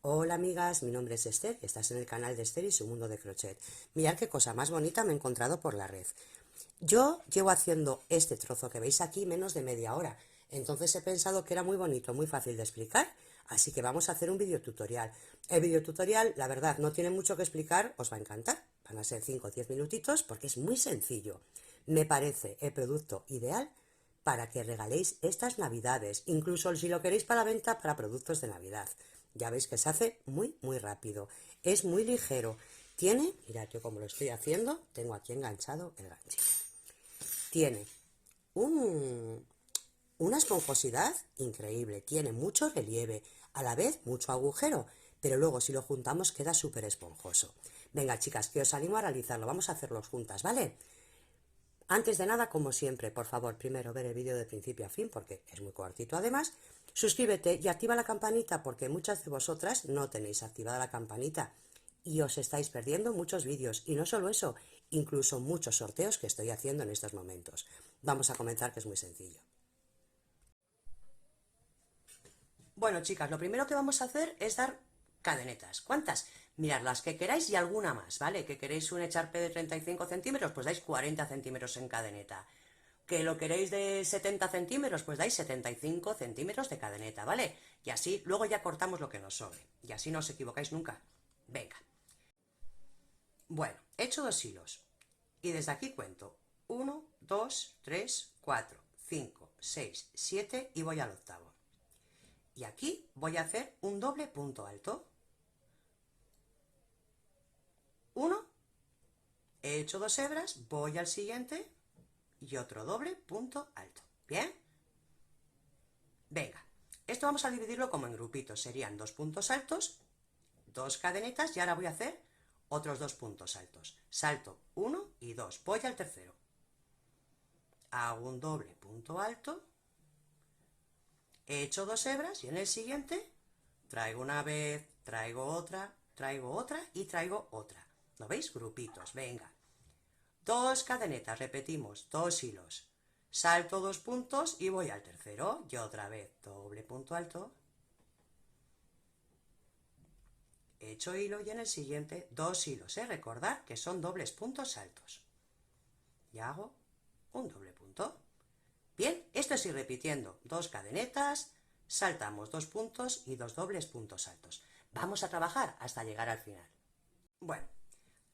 Hola amigas, mi nombre es Esther, estás en el canal de Esther y su mundo de crochet. Mirad qué cosa más bonita me he encontrado por la red. Yo llevo haciendo este trozo que veis aquí menos de media hora, entonces he pensado que era muy bonito, muy fácil de explicar, así que vamos a hacer un video tutorial. El video tutorial, la verdad, no tiene mucho que explicar, os va a encantar, van a ser 5 o 10 minutitos porque es muy sencillo. Me parece el producto ideal para que regaléis estas navidades, incluso si lo queréis para venta para productos de Navidad. Ya veis que se hace muy rápido, es muy ligero, tiene, mirad yo como lo estoy haciendo, tengo aquí enganchado el ganchillo, tiene un, una esponjosidad increíble, tiene mucho relieve, a la vez mucho agujero, pero luego si lo juntamos queda súper esponjoso. Venga chicas, que os animo a realizarlo, vamos a hacerlo juntas, ¿vale? Antes de nada, como siempre, por favor, primero ver el vídeo de principio a fin porque es muy cortito además. Suscríbete y activa la campanita porque muchas de vosotras no tenéis activada la campanita y os estáis perdiendo muchos vídeos. Y no solo eso, incluso muchos sorteos que estoy haciendo en estos momentos. Vamos a comenzar, que es muy sencillo. Bueno, chicas, lo primero que vamos a hacer es dar cadenetas. ¿Cuántas? Mirad, las que queráis y alguna más, ¿vale? Que queréis un echarpe de 35 centímetros, pues dais 40 centímetros en cadeneta. Que lo queréis de 70 centímetros, pues dais 75 centímetros de cadeneta, ¿vale? Y así luego ya cortamos lo que nos sobre. Y así no os equivocáis nunca. Venga. Bueno, he hecho 2 hilos. Y desde aquí cuento. 1, 2, 3, 4, 5, 6, 7 y voy al octavo. Y aquí voy a hacer un doble punto alto. 1, he hecho 2 hebras, voy al siguiente y otro doble punto alto. ¿Bien? Venga, esto vamos a dividirlo como en grupitos. Serían 2 puntos altos, 2 cadenetas y ahora voy a hacer otros 2 puntos altos. Salto 1 y 2, voy al tercero. Hago un doble punto alto, he hecho 2 hebras y en el siguiente traigo una vez, traigo otra y traigo otra. ¿Lo veis? Grupitos, venga. 2 cadenetas, repetimos, 2 hilos. Salto 2 puntos y voy al tercero. Y otra vez, doble punto alto. Hecho hilo y en el siguiente 2 hilos. Recordad que son dobles puntos altos. Y hago un doble punto. Bien, esto es ir repitiendo. 2 cadenetas, saltamos 2 puntos y 2 dobles puntos altos. Vamos a trabajar hasta llegar al final. Bueno,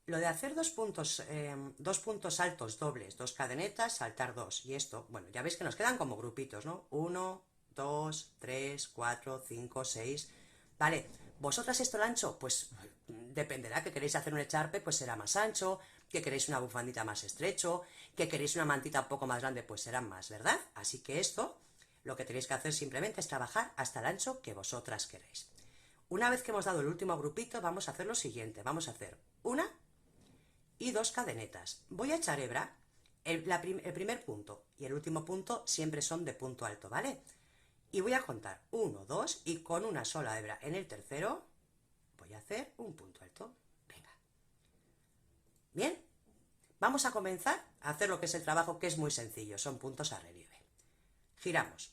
lo de hacer 2 puntos altos dobles, 2 cadenetas, saltar 2. Y esto, bueno, ya veis que nos quedan como grupitos, ¿no? 1, 2, 3, 4, 5, 6. Vale, vosotras esto lo ancho, pues dependerá. Que queréis hacer un echarpe, pues será más ancho. Que queréis una bufandita más estrecho. Que queréis una mantita un poco más grande, pues será más, ¿verdad? Así que esto, lo que tenéis que hacer simplemente es trabajar hasta el ancho que vosotras queréis. Una vez que hemos dado el último grupito, vamos a hacer lo siguiente. Vamos a hacer una y 2 cadenetas. Voy a echar hebra. El primer punto y el último punto siempre son de punto alto, ¿vale? Y voy a contar 1, 2 y con una sola hebra en el tercero voy a hacer un punto alto. Venga. Bien, vamos a comenzar a hacer lo que es el trabajo, que es muy sencillo, son puntos a relieve. Giramos.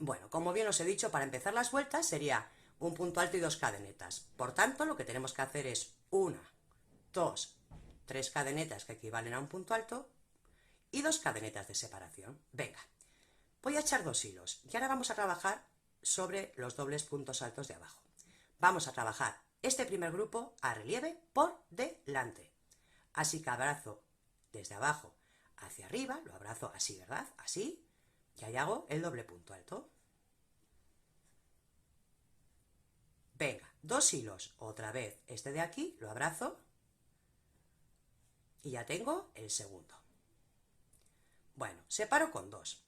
Bueno, como bien os he dicho, para empezar las vueltas sería un punto alto y 2 cadenetas. Por tanto, lo que tenemos que hacer es 1, 2, 3 cadenetas que equivalen a un punto alto y 2 cadenetas de separación. Venga, voy a echar 2 hilos y ahora vamos a trabajar sobre los dobles puntos altos de abajo. Vamos a trabajar este primer grupo a relieve por delante. Así que abrazo desde abajo hacia arriba, lo abrazo así, ¿verdad? Así, y ahí hago el doble punto alto. Venga, 2 hilos, otra vez este de aquí, lo abrazo y ya tengo el segundo. Bueno, separo con 2.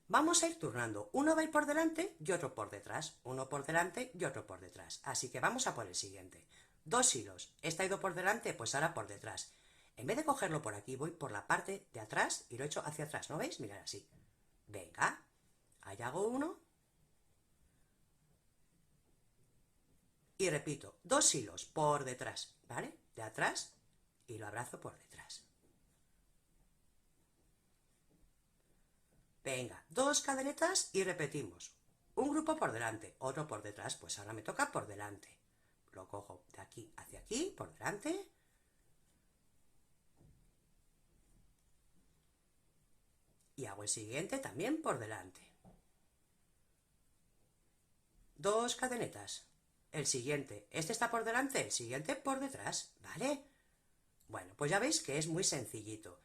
Vamos a ir turnando, uno va a ir por delante y otro por detrás, uno por delante y otro por detrás. Así que vamos a por el siguiente. 2 hilos, este ha ido por delante, pues ahora por detrás. En vez de cogerlo por aquí, voy por la parte de atrás y lo echo hacia atrás, ¿no veis? Mirad así. Venga, ahí hago uno. Y repito, 2 hilos por detrás, ¿vale? De atrás y lo abrazo por detrás. Venga, 2 cadenetas y repetimos. un grupo por delante, otro por detrás, pues ahora me toca por delante. Lo cojo de aquí hacia aquí, por delante. Y hago el siguiente también por delante. 2 cadenetas. El siguiente, este está por delante, el siguiente por detrás, ¿vale? Bueno, pues ya veis que es muy sencillito.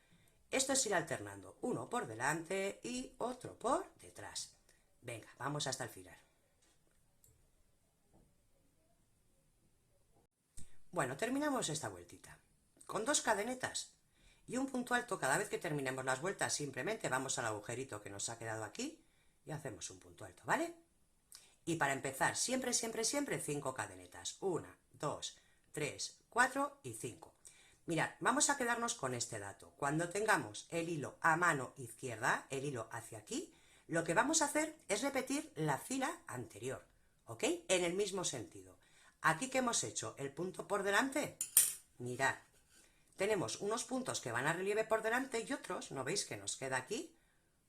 Esto es ir alternando, uno por delante y otro por detrás. Venga, vamos hasta el final. Bueno, terminamos esta vueltita con 2 cadenetas y un punto alto. Cada vez que terminemos las vueltas simplemente vamos al agujerito que nos ha quedado aquí y hacemos un punto alto, ¿vale? Y para empezar, siempre, siempre, siempre 5 cadenetas. 1, 2, 3, 4 y 5. Mirad, vamos a quedarnos con este dato. Cuando tengamos el hilo a mano izquierda, el hilo hacia aquí, lo que vamos a hacer es repetir la fila anterior, ¿ok? En el mismo sentido. Aquí que hemos hecho el punto por delante, mirad, tenemos unos puntos que van a relieve por delante y otros, ¿no veis que nos queda aquí?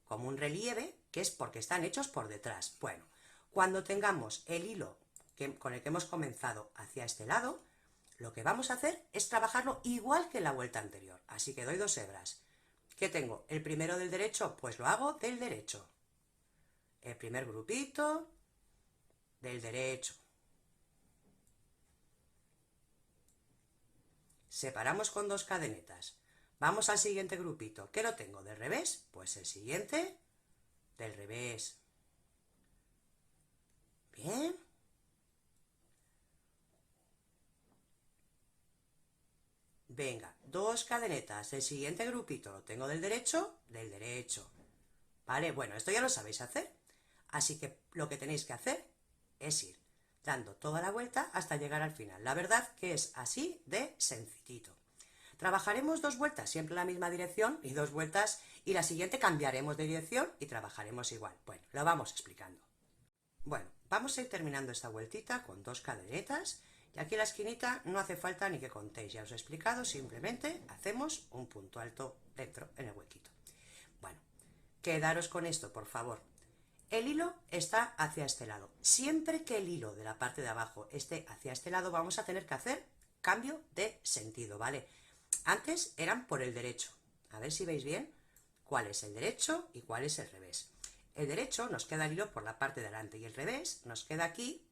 Como un relieve, que es porque están hechos por detrás. Bueno, cuando tengamos el hilo con el que hemos comenzado hacia este lado, lo que vamos a hacer es trabajarlo igual que en la vuelta anterior. Así que doy 2 hebras. ¿Qué tengo? El primero del derecho, pues lo hago del derecho. El primer grupito del derecho. Separamos con 2 cadenetas. Vamos al siguiente grupito. ¿Qué lo tengo? ¿Del revés? Pues el siguiente del revés. Bien. Venga, 2 cadenetas. El siguiente grupito lo tengo del derecho. ¿Vale? Bueno, esto ya lo sabéis hacer. Así que lo que tenéis que hacer es ir dando toda la vuelta hasta llegar al final. La verdad que es así de sencillito. Trabajaremos 2 vueltas siempre en la misma dirección y 2 vueltas y la siguiente cambiaremos de dirección y trabajaremos igual. Bueno, lo vamos explicando. Bueno, vamos a ir terminando esta vueltita con 2 cadenetas y aquí en la esquinita no hace falta ni que contéis, ya os he explicado, simplemente hacemos un punto alto dentro en el huequito. Bueno, quedaros con esto, por favor. El hilo está hacia este lado. Siempre que el hilo de la parte de abajo esté hacia este lado vamos a tener que hacer cambio de sentido, ¿vale? Antes eran por el derecho. A ver si veis bien cuál es el derecho y cuál es el revés. El derecho nos queda el hilo por la parte de delante y el revés nos queda aquí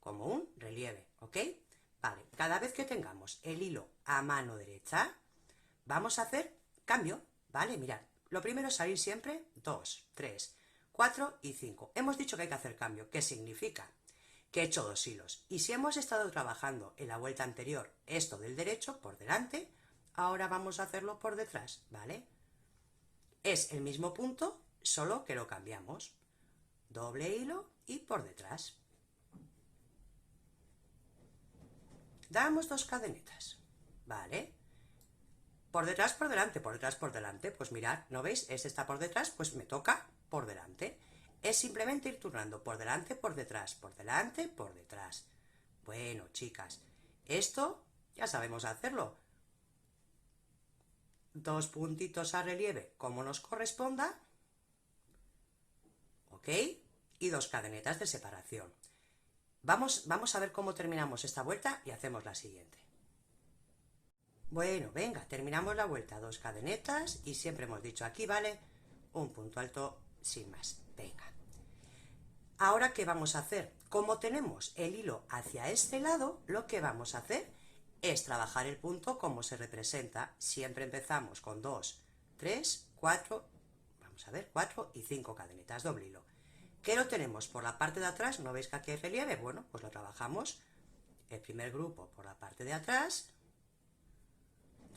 como un relieve, ¿ok? Vale, cada vez que tengamos el hilo a mano derecha vamos a hacer cambio, ¿vale? Mirad, lo primero es salir siempre 2, 3, 4 y 5. Hemos dicho que hay que hacer cambio. ¿Qué significa? Que he hecho 2 hilos. Y si hemos estado trabajando en la vuelta anterior esto del derecho por delante, ahora vamos a hacerlo por detrás, ¿vale? Es el mismo punto, solo que lo cambiamos. Doble hilo y por detrás. Damos 2 cadenetas, ¿vale? Por detrás, por delante, por detrás, por delante. Pues mirad, ¿no veis? Este está por detrás, pues me toca por delante. Es simplemente ir turnando por delante, por detrás, por delante, por detrás. Bueno, chicas, esto ya sabemos hacerlo. 2 puntitos a relieve como nos corresponda, ¿ok? Y 2 cadenetas de separación. Vamos a ver cómo terminamos esta vuelta y hacemos la siguiente. Bueno, venga, terminamos la vuelta, 2 cadenetas y siempre hemos dicho aquí, ¿vale? Un punto alto sin más. Venga. Ahora, ¿qué vamos a hacer? Como tenemos el hilo hacia este lado, lo que vamos a hacer es trabajar el punto como se representa. Siempre empezamos con 2, 3, 4, vamos a ver, 4 y 5 cadenetas, doble hilo. ¿Qué lo tenemos por la parte de atrás? ¿No veis que aquí hay relieve? Bueno, pues lo trabajamos el primer grupo por la parte de atrás,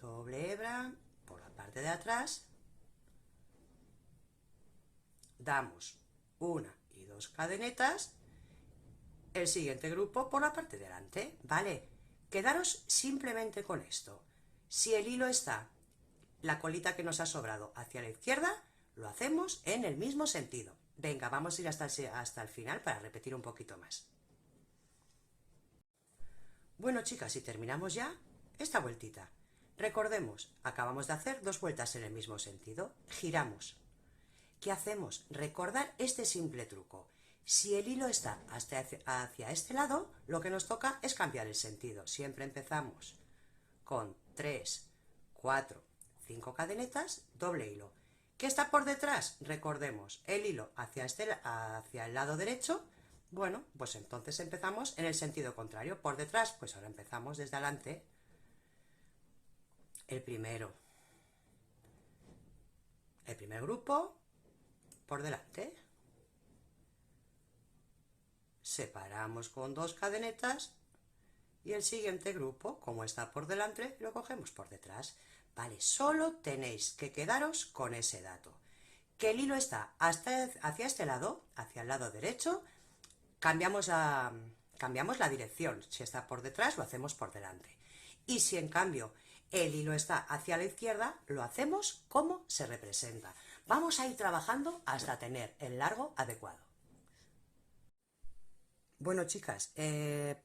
doble hebra por la parte de atrás, damos 1 y 2 cadenetas, el siguiente grupo por la parte de delante, ¿vale? Quedaros simplemente con esto. Si el hilo está, la colita que nos ha sobrado hacia la izquierda, lo hacemos en el mismo sentido. Venga, vamos a ir hasta el final para repetir un poquito más. Bueno, chicas, y terminamos ya esta vueltita. Recordemos, acabamos de hacer 2 vueltas en el mismo sentido. Giramos. ¿Qué hacemos? Recordar este simple truco. Si el hilo está hacia este lado, lo que nos toca es cambiar el sentido. Siempre empezamos con 3, 4, 5 cadenetas, doble hilo. ¿Qué está por detrás? Recordemos, el hilo hacia el lado derecho. Bueno, pues entonces empezamos en el sentido contrario. Por detrás, pues ahora empezamos desde adelante. El primer grupo, por delante. Separamos con 2 cadenetas y el siguiente grupo, como está por delante, lo cogemos por detrás. Vale, solo tenéis que quedaros con ese dato. Que el hilo está hacia este lado, hacia el lado derecho, cambiamos la dirección. Si está por detrás, lo hacemos por delante. Y si en cambio el hilo está hacia la izquierda, lo hacemos como se representa. Vamos a ir trabajando hasta tener el largo adecuado. Bueno, chicas,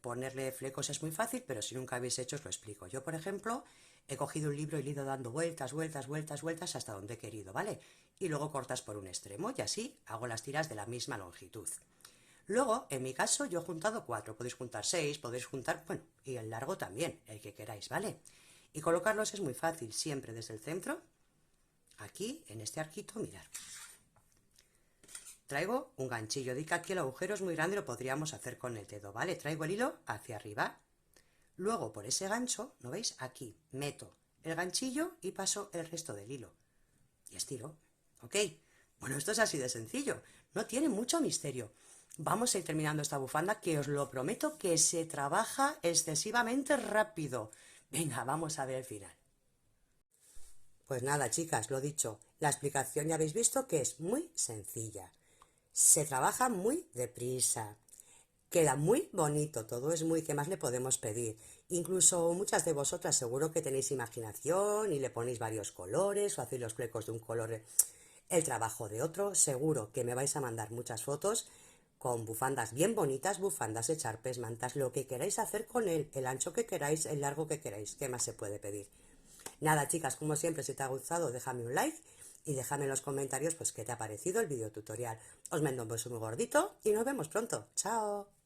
ponerle flecos es muy fácil, pero si nunca habéis hecho os lo explico. Yo, por ejemplo, he cogido un libro y le he ido dando vueltas, vueltas, vueltas, vueltas hasta donde he querido, ¿vale? Y luego cortas por un extremo y así hago las tiras de la misma longitud. Luego, en mi caso, yo he juntado 4, podéis juntar 6, podéis juntar, bueno, y el largo también, el que queráis, ¿vale? Y colocarlos es muy fácil, siempre desde el centro, aquí, en este arquito, mirad. Traigo un ganchillo, di que aquí el agujero es muy grande, lo podríamos hacer con el dedo, ¿vale? Traigo el hilo hacia arriba. Luego, por ese gancho, ¿no veis? Aquí meto el ganchillo y paso el resto del hilo. Y estiro, ¿ok? Bueno, esto es así de sencillo, no tiene mucho misterio. Vamos a ir terminando esta bufanda que os lo prometo que se trabaja excesivamente rápido. Venga, vamos a ver el final. Pues nada, chicas, lo dicho, la explicación ya habéis visto que es muy sencilla. Se trabaja muy deprisa. Queda muy bonito, todo es muy, ¿qué más le podemos pedir? Incluso muchas de vosotras seguro que tenéis imaginación y le ponéis varios colores o hacéis los flecos de un color, el trabajo de otro. Seguro que me vais a mandar muchas fotos con bufandas bien bonitas, bufandas, echarpes, mantas, lo que queráis hacer con él, el ancho que queráis, el largo que queráis, ¿qué más se puede pedir? Nada, chicas, como siempre, si te ha gustado, déjame un like y déjame en los comentarios pues qué te ha parecido el video tutorial. Os mando un beso muy gordito y nos vemos pronto. ¡Chao!